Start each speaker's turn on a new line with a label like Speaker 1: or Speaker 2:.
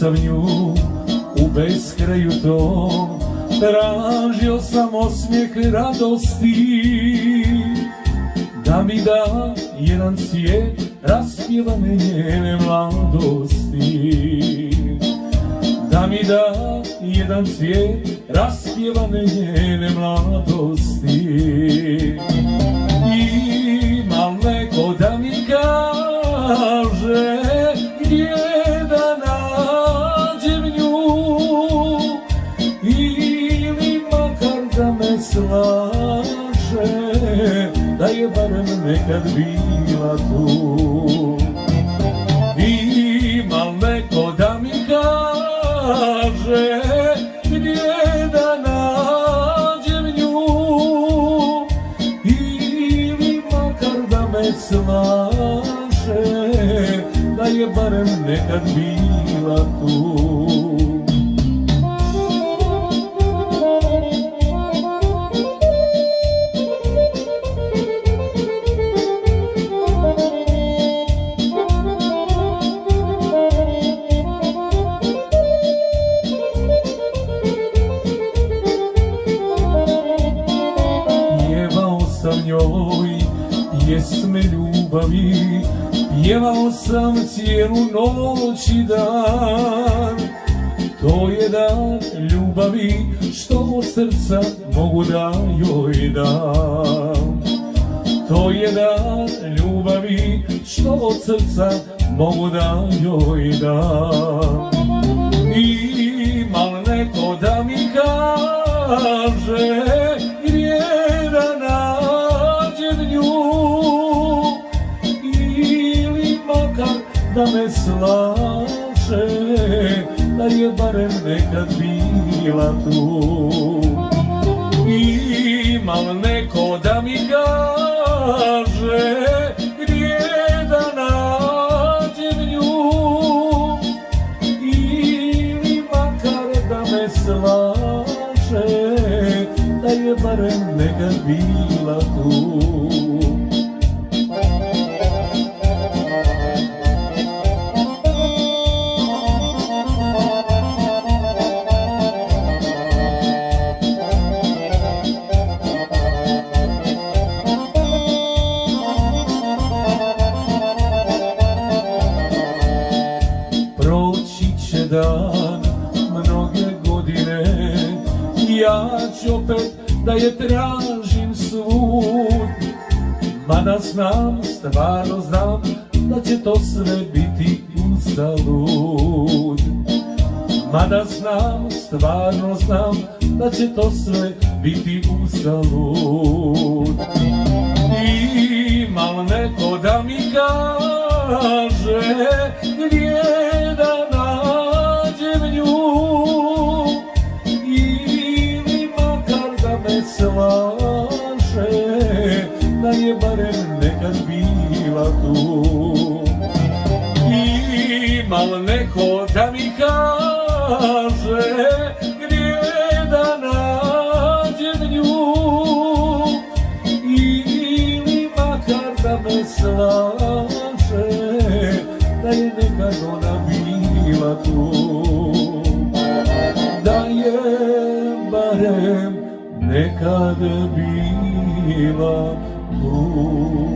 Speaker 1: sam nju u beskraju tom, tražio sam osmijeh radosti, da mi da jedan cvijet raspjevane njene mladosti, da mi da jedan cvijet raspjevane njene mladosti. Ima neko da mi kaže gdje da nađem nju, ili makar da me slaže, da je barem nekad bila tu. Ima neko da mi kaže gdje da nađem nju, ili makar da me slaže, da je barem nekad bila tu. Sam njoj pjesme ljubavi, pjevao sam cijelu noć i dan. To je dan ljubavi što od srca mogu da joj dam. To je dan ljubavi što od srca mogu da joj dam. Ima li neko da mi kaže gdje da nađem nju, ili makar da me slaže, da je barem nekad bila tu. Ima li neko da mi kaže gdje da nađem nju, ili makar da me slaže, da je barem nekad bila tu. Proći će dan, mnoge godine, ja ću opet da je tražim svud, mada znam, stvarno znam, da će to sve biti uzalud. Mada znam, stvarno znam, da će to sve biti uzalud. Ima li neko da mi kaže gdje da nađem nju, ili makar da me slaže, da je barem nekad bila tu. Ima li neko da mi kaže gdje da nađem nju, ili makar da me slaže, da je nekad ona bila tu. Da je barem nekad bila tu.